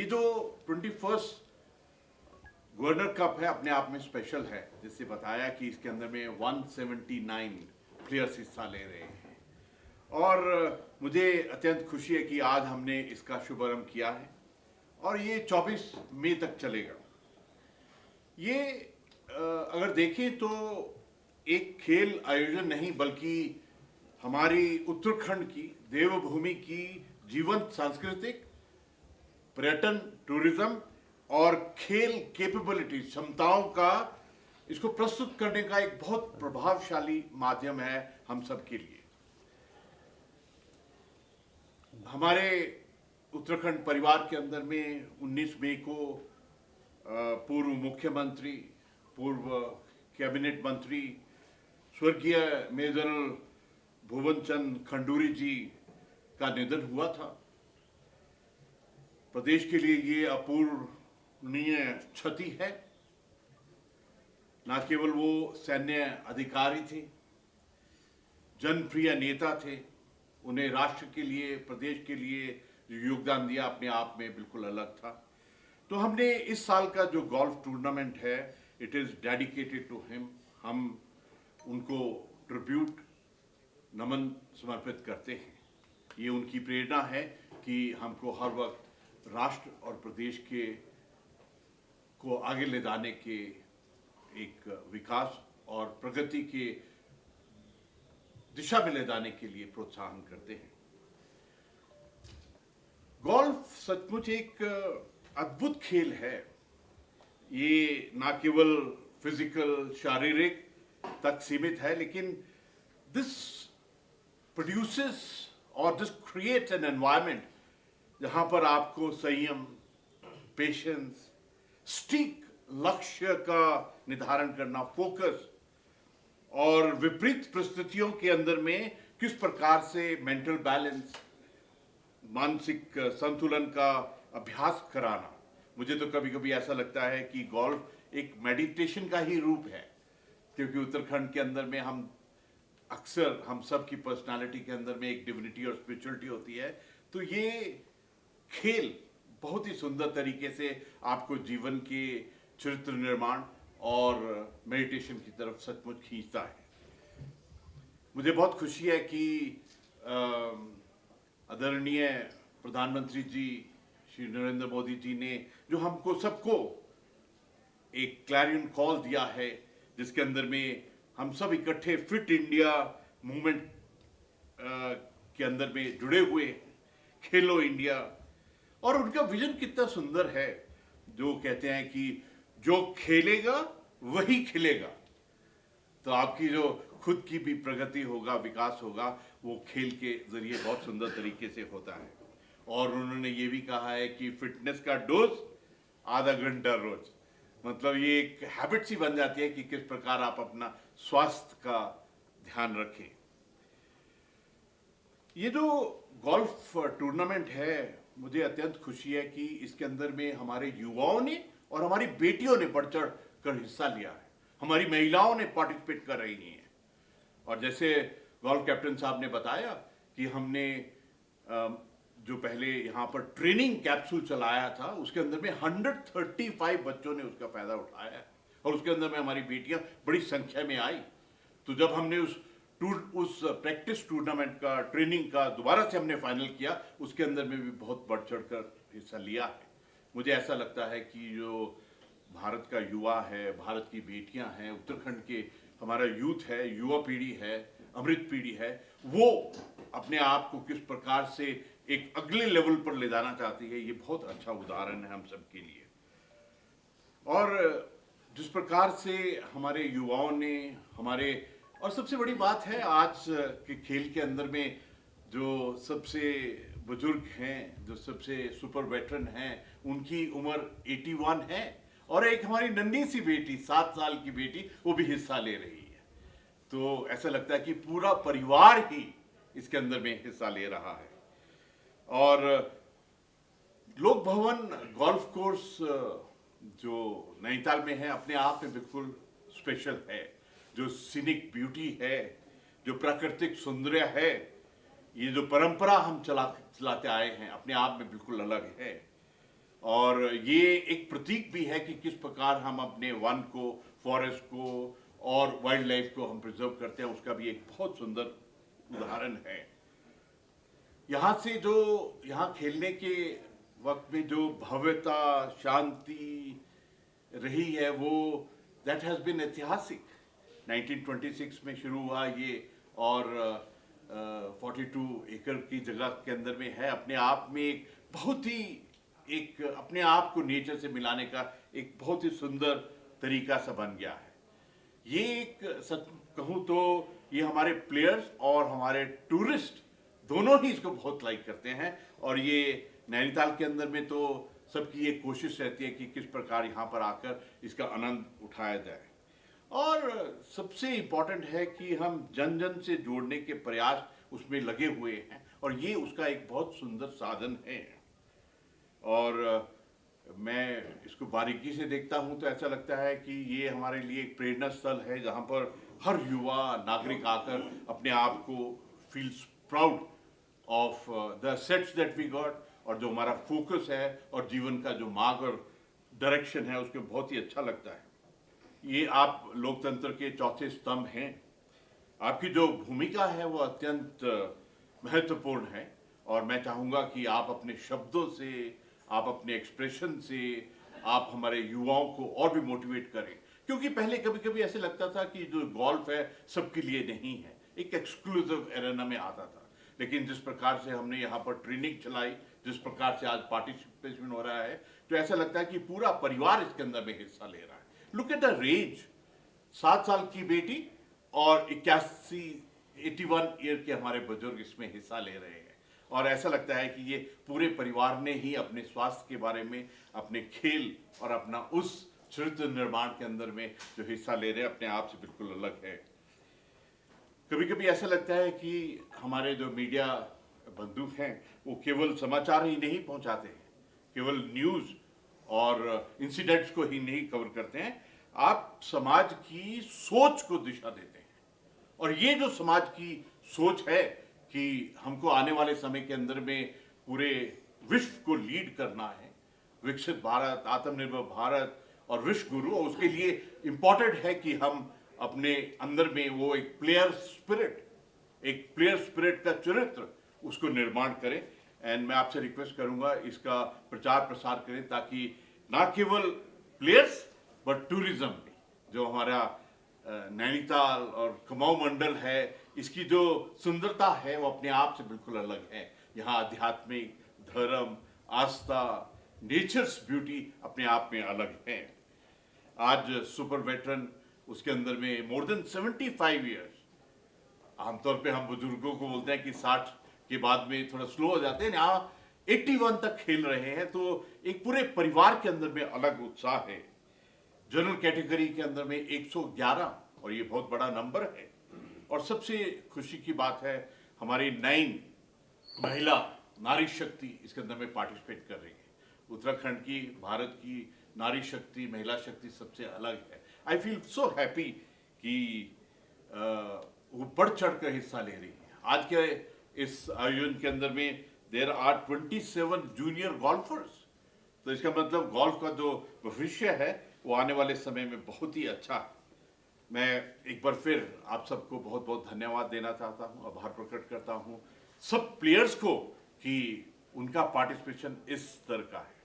जो 21 governor cup है अपने आप में स्पेशल है, जिससे बताया कि इसके अंदर में 179 प्लेयर्स हिस्सा ले रहे हैं और मुझे अत्यंत खुशी है कि आज हमने इसका शुभारंभ किया है और ये 24 मई तक चलेगा। ये अगर देखें तो एक खेल आयोजन नहीं बल्कि हमारी उत्तराखंड की देवभूमि की जीवंत सांस्कृतिक पर्यटन टूरिज्म और खेल कैपेबिलिटी क्षमताओं का इसको प्रस्तुत करने का एक बहुत प्रभावशाली माध्यम है हम सब के लिए। हमारे उत्तराखंड परिवार के अंदर में 19 मई को पूर्व मुख्यमंत्री, पूर्व कैबिनेट मंत्री स्वर्गीय मेजर भुवन चंद खंडूरी जी का निधन हुआ था। प्रदेश के लिए ये अपूर्णीय क्षति है। न केवल वो सैन्य अधिकारी थे, जनप्रिय नेता थे, उन्हें राष्ट्र के लिए, प्रदेश के लिए जो योगदान दिया अपने आप में बिल्कुल अलग था। तो हमने इस साल का जो गोल्फ टूर्नामेंट है, it is dedicated to him. हम उनको ट्रिब्यूट नमन समर्पित करते हैं। ये उनकी प्रेरणा है कि हमको हर वक्त राष्ट्र और प्रदेश के को आगे ले जाने के एक विकास और प्रगति के दिशा में ले जाने के लिए प्रोत्साहन करते हैं। गोल्फ सचमुच एक अद्भुत खेल है। ये ना केवल फिजिकल शारीरिक तक सीमित है, लेकिन दिस प्रोड्यूसेस और दिस क्रिएट्स एन एनवायरनमेंट जहां पर आपको संयम, पेशेंस, स्टीक लक्ष्य का निर्धारण करना, फोकस और विपरीत परिस्थितियों के अंदर में किस प्रकार से मेंटल बैलेंस, मानसिक संतुलन का अभ्यास कराना। मुझे तो कभी कभी ऐसा लगता है कि गोल्फ एक मेडिटेशन का ही रूप है, क्योंकि उत्तराखंड के अंदर में अक्सर हम सब की पर्सनालिटी के अंदर में एक डिविनिटी और स्पिरिचुअलिटी होती है। तो ये खेल बहुत ही सुंदर तरीके से आपको जीवन के चरित्र निर्माण और मेडिटेशन की तरफ सचमुच खींचता है। मुझे बहुत खुशी है कि आदरणीय प्रधानमंत्री जी श्री नरेंद्र मोदी जी ने जो हमको सबको एक क्लैरियन कॉल दिया है, जिसके अंदर में हम सब इकट्ठे फिट इंडिया मूवमेंट के अंदर में जुड़े हुए, खेलो इंडिया। और उनका विजन कितना सुंदर है, जो कहते हैं कि जो खेलेगा वही खिलेगा। तो आपकी जो खुद की भी प्रगति होगा, विकास होगा, वो खेल के जरिए बहुत सुंदर तरीके से होता है। और उन्होंने ये भी कहा है कि फिटनेस का डोज आधा घंटा रोज, मतलब ये एक हैबिट सी बन जाती है कि किस प्रकार आप अपना स्वास्थ्य का ध्यान रखें। ये जो गोल्फ टूर्नामेंट है, मुझे अत्यंत खुशी है कि इसके अंदर में हमारे युवाओं ने और हमारी बेटियों ने बढ़ चढ़ कर हिस्सा लिया है। हमारी महिलाओं ने पार्टिसिपेट कर रही हैं। और जैसे गोल्फ कैप्टन साहब ने बताया कि हमने जो पहले यहाँ पर ट्रेनिंग कैप्सूल चलाया था, उसके अंदर में 135 बच्चों ने उसका फायदा उठाया है और उसके अंदर में हमारी बेटियां बड़ी संख्या में आई। तो जब हमने उस प्रैक्टिस टूर्नामेंट का, ट्रेनिंग का दोबारा से हमने फाइनल किया, उसके अंदर में भी बहुत बढ़ चढ़ कर हिस्सा लिया है। मुझे ऐसा लगता है कि जो भारत का युवा है, भारत की बेटियां हैं, उत्तराखंड के हमारा यूथ है, युवा पीढ़ी है, अमृत पीढ़ी है, वो अपने आप को किस प्रकार से एक अगले लेवल पर ले जाना चाहती है, ये बहुत अच्छा उदाहरण है हम सब के लिए। और जिस प्रकार से हमारे युवाओं ने और सबसे बड़ी बात है आज के खेल के अंदर में जो सबसे बुजुर्ग हैं, जो सबसे सुपर वेटरन हैं, उनकी उम्र 81 है और एक हमारी नन्ही सी बेटी, 7 साल की बेटी, वो भी हिस्सा ले रही है। तो ऐसा लगता है कि पूरा परिवार ही इसके अंदर में हिस्सा ले रहा है। और लोक भवन गोल्फ कोर्स जो नैनीताल में है, अपने आप में बिल्कुल स्पेशल है। जो सीनिक ब्यूटी है, जो प्राकृतिक सौंदर्य है, ये जो परंपरा हम चलाते आए हैं, अपने आप में बिल्कुल अलग है। और ये एक प्रतीक भी है कि किस प्रकार हम अपने वन को, फॉरेस्ट को और वाइल्ड लाइफ को हम प्रिजर्व करते हैं, उसका भी एक बहुत सुंदर उदाहरण है। यहाँ से जो यहाँ खेलने के वक्त में जो भव्यता, शांति रही है, वो दैट हैज़ बीन ऐतिहासिक। 1926 में शुरू हुआ ये, और 42 एकड़ की जगह के अंदर में है। अपने आप में एक बहुत ही, एक अपने आप को नेचर से मिलाने का एक बहुत ही सुंदर तरीका सा बन गया है। ये एक, सच कहूँ तो ये हमारे प्लेयर्स और हमारे टूरिस्ट दोनों ही इसको बहुत लाइक करते हैं। और ये नैनीताल के अंदर में तो सबकी ये कोशिश रहती है कि किस प्रकार यहाँ पर आकर इसका आनंद उठाया जाए। और सबसे इम्पॉर्टेंट है कि हम जन जन से जोड़ने के प्रयास उसमें लगे हुए हैं, और ये उसका एक बहुत सुंदर साधन है। और मैं इसको बारीकी से देखता हूँ तो ऐसा लगता है कि ये हमारे लिए एक प्रेरणा स्थल है, जहाँ पर हर युवा नागरिक आकर अपने आप को feels proud of the sets that we got, और जो हमारा फोकस है और जीवन का जो मार्ग और डायरेक्शन है, उसको बहुत ही अच्छा लगता है। ये आप लोकतंत्र के चौथे स्तंभ हैं। आपकी जो भूमिका है वो अत्यंत महत्वपूर्ण है, और मैं चाहूँगा कि आप अपने शब्दों से, आप अपने एक्सप्रेशन से आप हमारे युवाओं को और भी मोटिवेट करें। क्योंकि पहले कभी कभी ऐसे लगता था कि जो गोल्फ है सबके लिए नहीं है, एक एक्सक्लूसिव एरेना में आता था। लेकिन जिस प्रकार से हमने यहाँ पर ट्रेनिंग चलाई, जिस प्रकार से आज पार्टिसिपेशन हो रहा है, तो ऐसा लगता है कि पूरा परिवार इसके अंदर में हिस्सा ले रहा है। लुक एट द रेंज, 7 साल की बेटी और 81 ईयर के हमारे बुजुर्ग इसमें हिस्सा ले रहे हैं। और ऐसा लगता है कि ये पूरे परिवार ने ही अपने स्वास्थ्य के बारे में, अपने खेल और अपना उस चरित्र निर्माण के अंदर में जो हिस्सा ले रहे हैं, अपने आप से बिल्कुल अलग है। कभी कभी ऐसा लगता है कि हमारे जो मीडिया बंधु हैं वो केवल समाचार ही नहीं पहुंचाते हैं, केवल न्यूज़ और इंसिडेंट्स को ही नहीं कवर करते हैं, आप समाज की सोच को दिशा देते हैं। और ये जो समाज की सोच है कि हमको आने वाले समय के अंदर में पूरे विश्व को लीड करना है, विकसित भारत, आत्मनिर्भर भारत और विश्व गुरु, और उसके लिए इम्पॉर्टेंट है कि हम अपने अंदर में वो एक प्लेयर स्पिरिट का चरित्र उसको निर्माण करें। एंड मैं आपसे रिक्वेस्ट करूंगा इसका प्रचार प्रसार करें, ताकि ना केवल प्लेयर्स बट टूरिज्म भी, जो हमारा नैनीताल और कुमाऊं मंडल है, इसकी जो सुंदरता है वो अपने आप से बिल्कुल अलग है। यहाँ आध्यात्मिक, धर्म, आस्था, नेचर्स ब्यूटी अपने आप में अलग है। आज सुपर वेटरन, उसके अंदर में मोर देन 75 ईयर्स, आमतौर पे हम बुजुर्गों को बोलते हैं कि 60 के बाद में थोड़ा स्लो हो जाते हैं, यहाँ 81 तक खेल रहे हैं। तो एक पूरे परिवार के अंदर में अलग उत्साह है। जनरल कैटेगरी के अंदर में 111, और ये बहुत बड़ा नंबर है। और सबसे खुशी की बात है, हमारी 9 महिला नारी शक्ति इसके अंदर में पार्टिसिपेट कर रही है। उत्तराखंड की, भारत की नारी शक्ति, महिला शक्ति सबसे अलग है। आई फील सो हैप्पी कि वो बढ़ चढ़ कर हिस्सा ले रही है। आज के इस आयोजन के अंदर में देयर आर 27 जूनियर गोल्फर्स। तो इसका मतलब गोल्फ का जो भविष्य है वो आने वाले समय में बहुत ही अच्छा है। मैं एक बार फिर आप सबको बहुत बहुत धन्यवाद देना चाहता हूँ, आभार प्रकट करता हूँ सब प्लेयर्स को कि उनका पार्टिसिपेशन इस स्तर का है।